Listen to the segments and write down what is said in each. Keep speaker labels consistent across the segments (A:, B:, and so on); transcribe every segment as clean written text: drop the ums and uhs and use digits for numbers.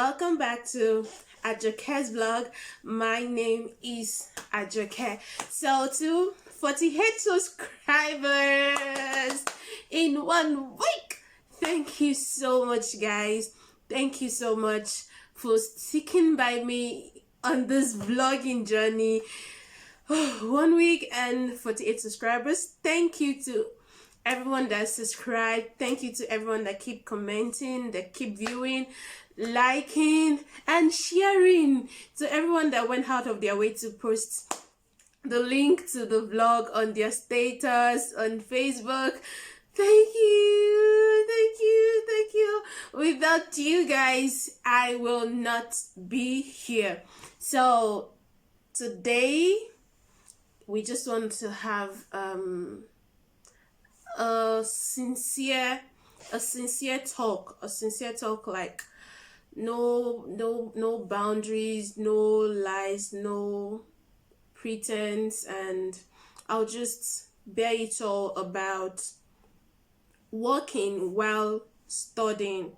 A: welcome back to AJOKE'S vlog. My name is Àjókè. So to 48 subscribers in 1 week. Thank you so much, guys. Thank you so much for sticking by me on this vlogging journey. 1 week and 48 subscribers. Thank you to everyone that subscribed. Thank you to everyone that keep commenting, that keep viewing, liking and sharing. To everyone that went out of their way to post the link to the vlog on their status on Facebook. Thank you, thank you, thank you. Without you guys, I will not be here. So today we just want to have a sincere talk, like no boundaries, no lies, no pretense, and I'll just bear it all about working while studying.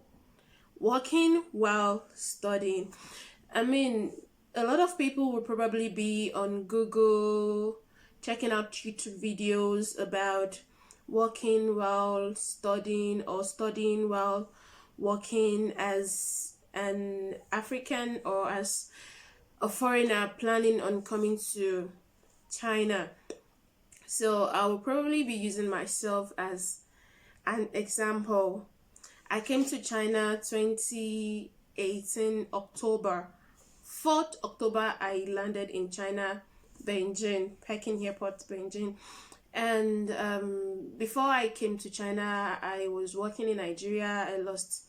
A: I mean, a lot of people will probably be on Google checking out YouTube videos about working while studying or studying while working as an African or as a foreigner planning on coming to China. So I will probably be using myself as an example. I came to China 2018 October. 4th October I landed in China, Beijing, Peking Airport, Beijing. And before I came to China, I was working in Nigeria. I lost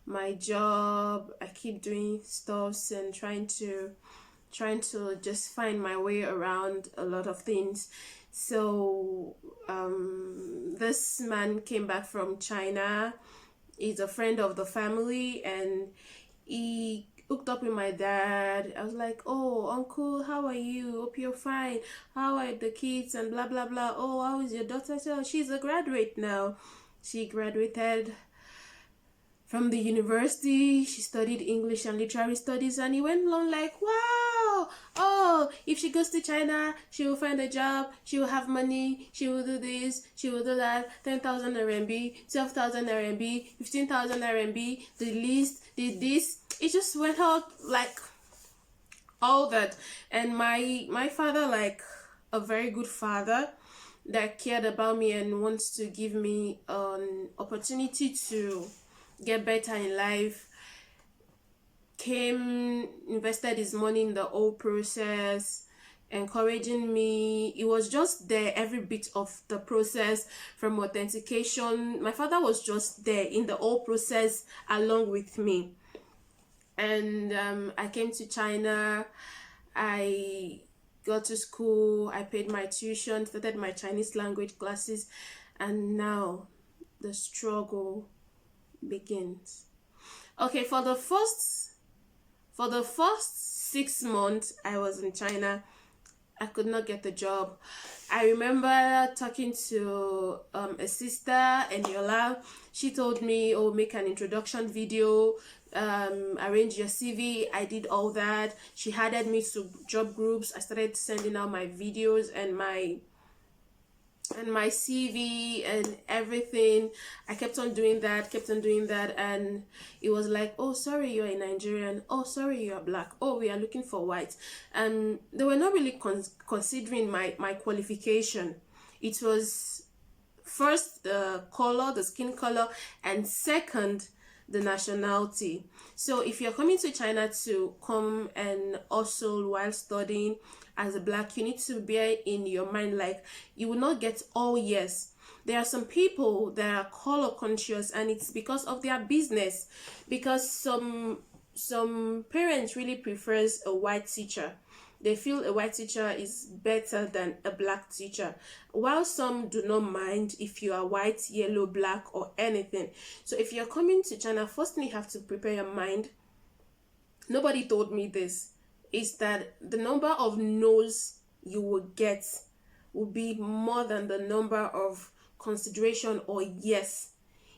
A: my job. I keep doing stuffs and trying to just find my way around a lot of things. So this man came back from China. He's a friend of the family, and he hooked up with my dad. I was like, "Oh, uncle, how are you? Hope you're fine. How are the kids?" And blah blah blah. "Oh, how is your daughter?" So she's a graduate now. She graduated from the university. She studied English and literary studies, and he went along like, "Wow, oh, if she goes to China, she will find a job, she will have money, she will do this, she will do that, 10,000 RMB, 12,000 RMB, 15,000 RMB, the least, did this." It just went out like all that. And my father, like a very good father that cared about me and wants to give me an opportunity to get better in life, came, invested his money in the whole process, encouraging me. He was just there every bit of the process, from authentication. My father was just there in the whole process along with me. And I came to China. I got to school. I paid my tuition, started my Chinese language classes, and now the struggle begins. Okay, for the first 6 months I was in China, I could not get the job. I remember talking to a sister, Eniola. She told me, "Oh, make an introduction video, arrange your CV." I did all that. She added me to job groups. I started sending out my videos and my CV and everything. I kept on doing that, and it was like, "Oh, sorry, you're a Nigerian. Oh, sorry, you're black. Oh, we are looking for white." And they were not really considering my qualification. It was first the color, the skin color, and second the nationality. So if you're coming to China to come and hustle while studying as a black, you need to bear in your mind, like, you will not get all yes. There are some people that are color conscious, and it's because of their business, because some parents really prefers a white teacher. They feel a white teacher is better than a black teacher, while some do not mind if you are white, yellow, black, or anything. So if you're coming to China, first thing you have to prepare your mind. Nobody told me this, is that the number of no's you will get will be more than the number of consideration or yes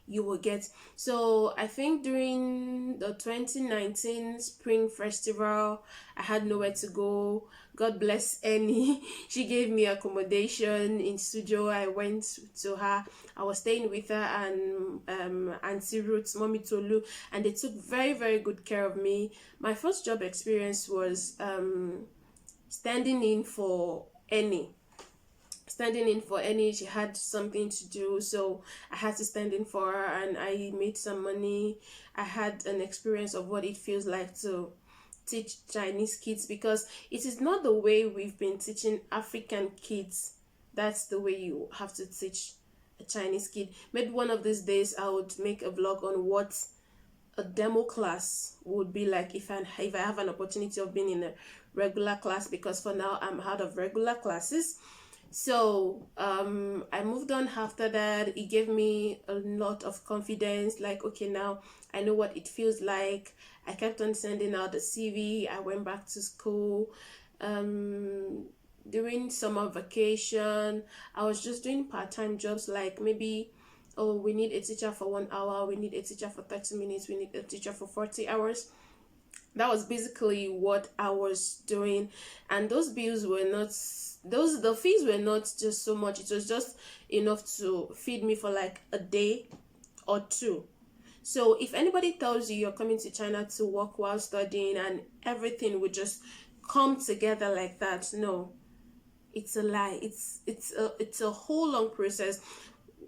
A: you will get. So I think during the 2019 Spring Festival, I had nowhere to go. God bless Annie. She gave me accommodation in studio. I went to her. I was staying with her and Auntie Ruth, Mommy Tolu, and they took very, very good care of me. My first job experience was standing in for Annie. She had something to do, so I had to stand in for her, and I made some money. I had an experience of what it feels like to teach Chinese kids, because it is not the way we've been teaching African kids. That's the way you have to teach a Chinese kid. Maybe one of these days I would make a vlog on what a demo class would be like if I have an opportunity of being in a regular class, because for now I'm out of regular classes. So I moved on after that. It gave me a lot of confidence, like, okay, now I know what it feels like. I kept on sending out the CV. I went back to school. During summer vacation, I was just doing part-time jobs, like maybe, oh, we need a teacher for 1 hour, we need a teacher for 30 minutes, we need a teacher for 40 hours. That was basically what I was doing. And those bills were not, the fees were not just so much. It was just enough to feed me for like a day or two. So if anybody tells you you're coming to China to work while studying and everything would just come together like that, no, it's a lie. It's a whole long process.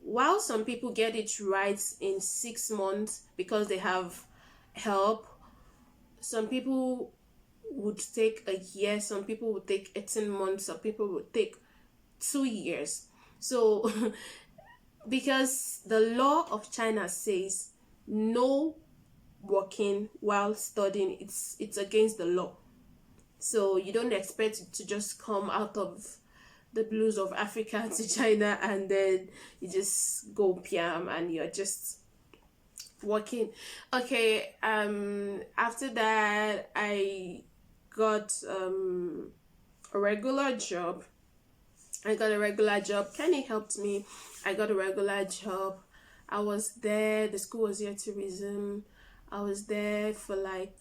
A: While some people get it right in 6 months because they have help, some people would take a year, some people would take 18 months, some people would take 2 years. So because the law of China says no working while studying, it's against the law. So you don't expect to just come out of the blues of Africa to China and then you just go PM and you're just working. Okay, after that I got a regular job. Kenny helped me. I got a regular job. I was there. The school was yet to resume. I was there for like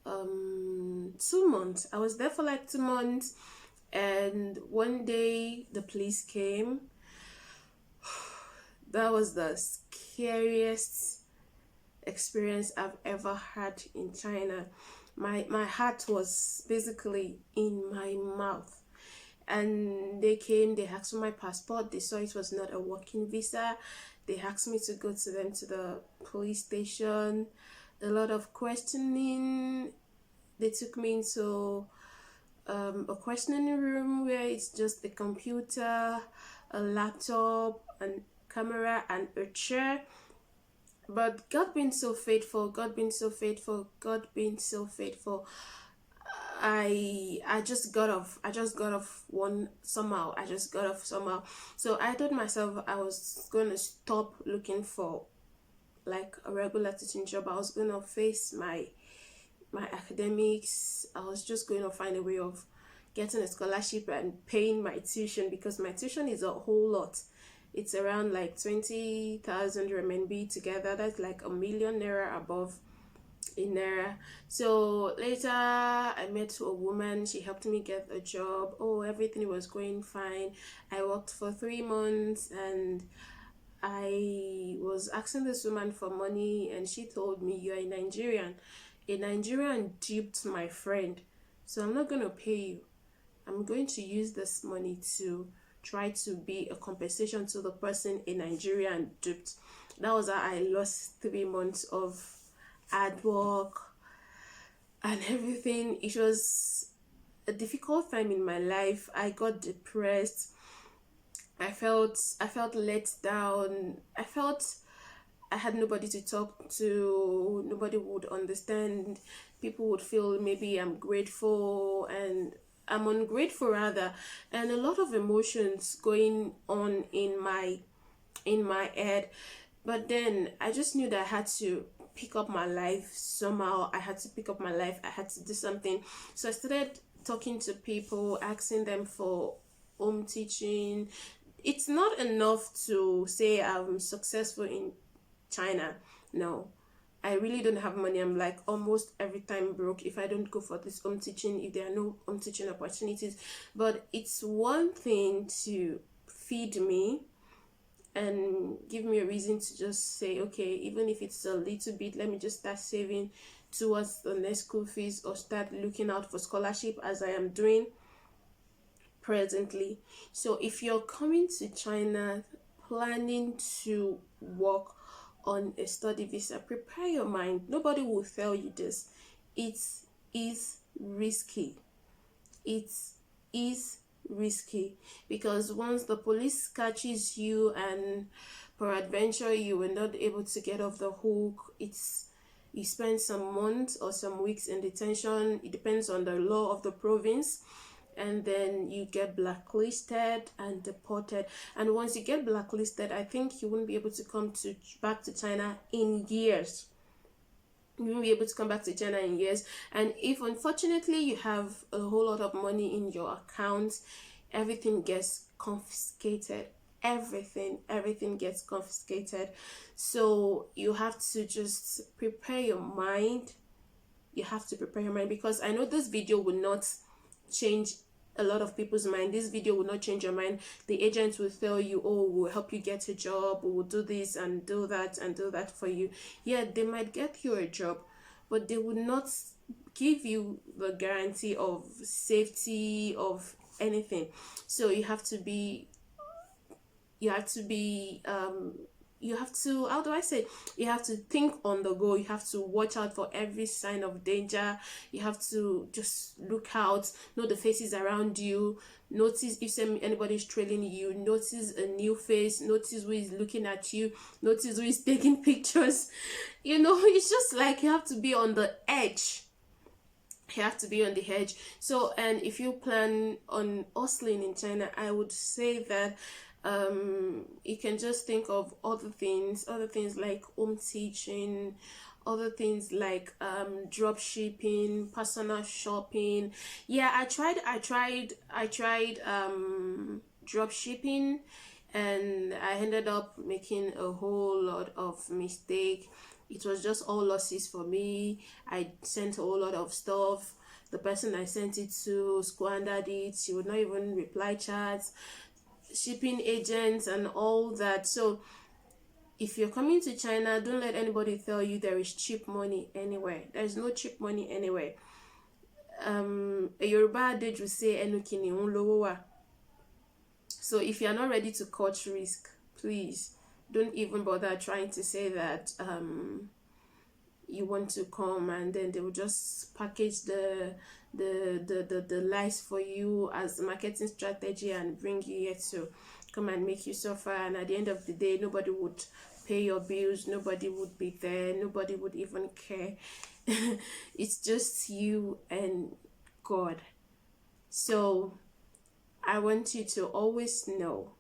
A: 2 months. I was there for like 2 months, and one day the police came. That was the scariest experience I've ever had in China. My heart was basically in my mouth. And they came, they asked for my passport. They saw it was not a working visa. They asked me to go to them to the police station. A lot of questioning. They took me into a questioning room where it's just a computer, a laptop, and camera, and a chair. But God being so faithful, I just got off. somehow. So I told myself I was going to stop looking for like a regular teaching job. I was going to face my academics. I was just going to find a way of getting a scholarship and paying my tuition, because my tuition is a whole lot. It's around like 20,000 RMB together. That's like ₦1 million above in Naira. So later I met a woman. She helped me get a job. Oh, everything was going fine. I worked for 3 months and I was asking this woman for money, and she told me, you're a Nigerian. A Nigerian duped my friend, so I'm not going to pay you. I'm going to use this money to try to be a compensation to the person a Nigerian duped. That was how I lost 3 months of hard work and everything. It was a difficult time in my life. I got depressed. I felt let down. I felt I had nobody to talk to. Nobody would understand. People would feel maybe I'm grateful and I'm ungrateful rather, and a lot of emotions going on in my head. But then I just knew that I had to pick up my life somehow. I had to do something. So I started talking to people, asking them for home teaching. It's not enough to say I'm successful in China. No, I really don't have money. I'm like almost every time broke if I don't go for this home teaching, if there are no home teaching opportunities. But it's one thing to feed me and give me a reason to just say, okay, even if it's a little bit, let me just start saving towards the next school fees, or start looking out for scholarship, as I am doing presently. So if you're coming to China planning to work on a study visa, prepare your mind. Nobody will tell you this. It is risky. It is risky, because once the police catches you and peradventure you were not able to get off the hook, you spend some months or some weeks in detention. It depends on the law of the province, and then you get blacklisted and deported. And once you get blacklisted, I think you won't be able to come back to China in years. You won't be able to come back to China in years. And if unfortunately you have a whole lot of money in your account, everything gets confiscated. Everything gets confiscated. So you have to just prepare your mind. You have to prepare your mind, because I know this video will not change a lot of people's mind. This video will not change your mind. The agents will tell you, oh, we'll help you get a job, we'll do this and do that and do that for you. Yeah, they might get you a job, but they will not give you the guarantee of safety of anything. So you have to how do I say, you have to think on the go. You have to watch out for every sign of danger. You have to just look out, know the faces around you, notice if anybody's trailing you, notice a new face, notice who is looking at you, notice who is taking pictures. It's just like you have to be on the edge. You have to be on the edge. So, and if you plan on hustling in China, I would say that you can just think of other things like home teaching, other things like drop shipping, personal shopping. Yeah, I tried drop shipping, and I ended up making a whole lot of mistake. It was just all losses for me. I sent a whole lot of stuff. The person I sent it to squandered it. She would not even reply chats, shipping agents and all that. So if you're coming to China, don't let anybody tell you there is cheap money anywhere. There's no cheap money anywhere. A Yoruba adage will say, "Enukini unlowowa." So if you're not ready to cut risk, please don't even bother trying to say that you want to come, and then they will just package the lies for you as a marketing strategy and bring you here to come and make you suffer. And at the end of the day, nobody would pay your bills, nobody would be there, nobody would even care. It's just you and God. So I want you to always know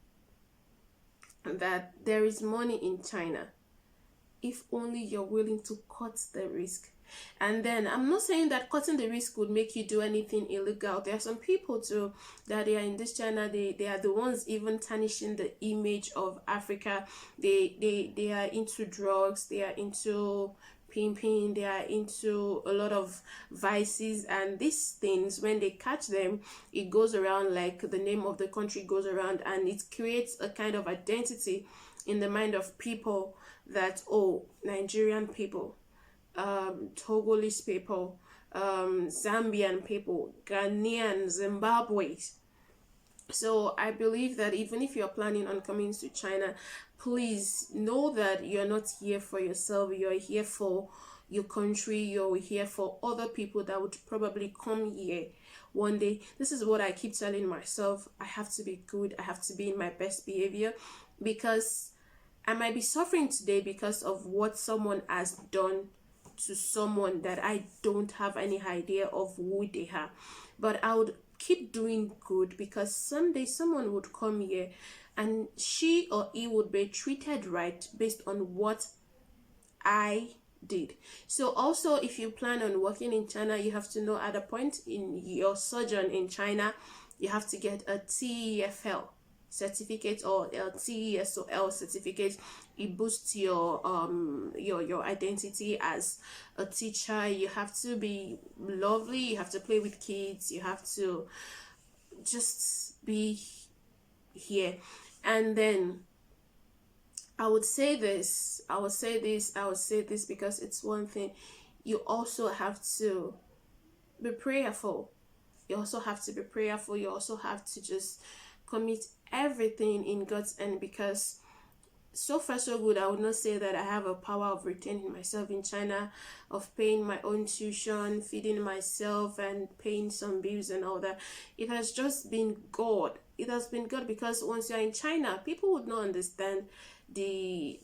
A: that there is money in China, if only you're willing to cut the risk. And then I'm not saying that cutting the risk would make you do anything illegal. There are some people too that they are in this China, they are the ones even tarnishing the image of Africa. They are into drugs, they are into pimping, they are into a lot of vices, and these things, when they catch them, it goes around, like the name of the country goes around, and it creates a kind of identity in the mind of people that, oh, Nigerian people, Togolese people, Zambian people, Ghanaian, Zimbabweans. So I believe that even if you're planning on coming to China, please know that you're not here for yourself. You're here for your country. You're here for other people that would probably come here one day. This is what I keep telling myself. I have to be good. I have to be in my best behavior, because I might be suffering today because of what someone has done to someone that I don't have any idea of who they are. But I would keep doing good, because someday someone would come here and she or he would be treated right based on what I did. So also, if you plan on working in China, you have to know at a point in your sojourn in China, you have to get a TEFL. certificate or LTSOL certificate. It boosts your identity as a teacher. You have to be lovely, you have to play with kids, you have to just be here. And then I would say this because it's one thing. You also have to be prayerful. You also have to be prayerful. You also have to just commit everything in God's hand, because so far so good. I would not say that I have a power of retaining myself in China, of paying my own tuition, feeding myself, and paying some bills and all that. It has just been God. It has been God, because once you're in China, people would not understand the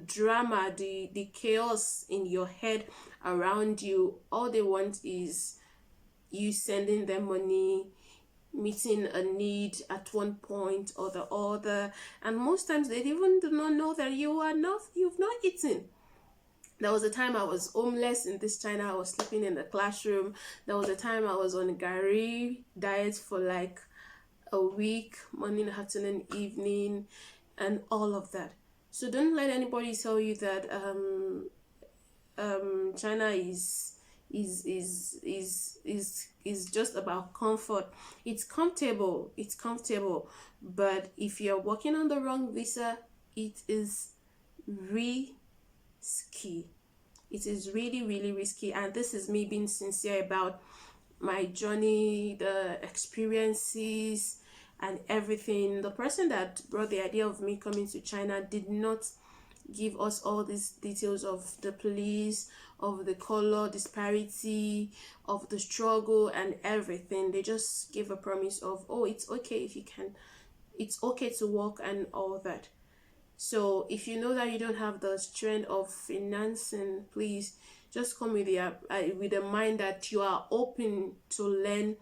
A: drama, the chaos in your head around you. All they want is you sending them money, meeting a need at one point or the other, and most times they even do not know that you've not eaten. There was a time I was homeless in this China. I was sleeping in the classroom. There was a time I was on Gary diet for like a week, morning, afternoon, evening, and all of that. So don't let anybody tell you that China is just about comfort. It's comfortable, but if you're working on the wrong visa, it is risky. It is really, really risky. And this is me being sincere about my journey, the experiences, and everything. The person that brought the idea of me coming to China did not give us all these details of the police, of the color disparity, of the struggle and everything. They just gave a promise of, oh, it's okay if you can, it's okay to work and all that. So if you know that you don't have the strength of financing, please just come with the mind that you are open to learn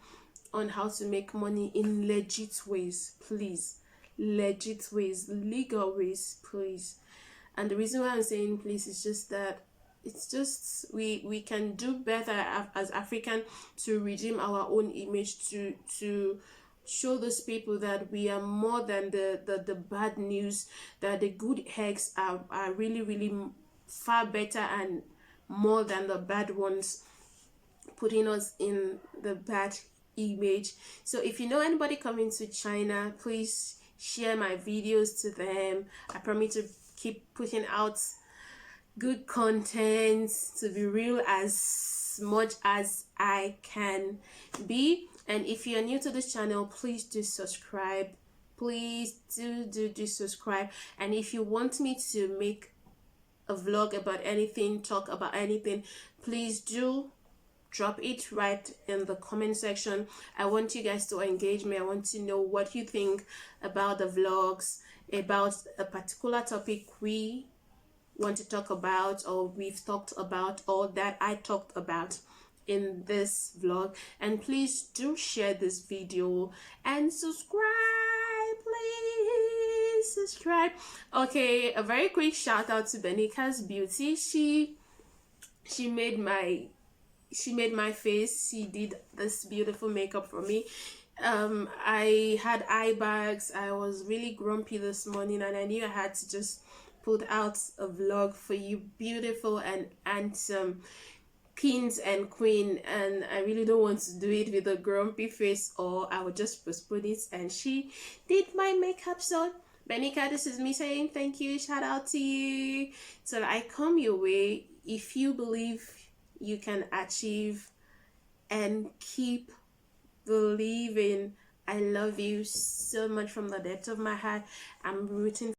A: on how to make money in legit ways, please. Legit ways, legal ways, please. And the reason why I'm saying please is just that it's just we can do better as African to redeem our own image, to show those people that we are more than the bad news, that the good eggs are really, really far better and more than the bad ones, putting us in the bad image. So if you know anybody coming to China, please share my videos to them. I promise to keep putting out good content, to be real as much as I can be. And if you're new to this channel, please do subscribe. Please do subscribe. And if you want me to make a vlog about anything, talk about anything, please do drop it right in the comment section. I want you guys to engage me. I want to know what you think about the vlogs, about a particular topic we want to talk about, or we've talked about, or that I talked about in this vlog. And please do share this video and subscribe, please subscribe. Okay, a very quick shout out to Benika's Beauty. She made my face. She did this beautiful makeup for me. I had eye bags. I was really grumpy this morning, and I knew I had to just put out a vlog for you beautiful and handsome kings and queen, and I really don't want to do it with a grumpy face, or I would just postpone it. And she did my makeup. So Benika, this is me saying thank you, shout out to you. So I come your way. If you believe you can achieve and keep believing, I love you so much from the depth of my heart. I'm rooting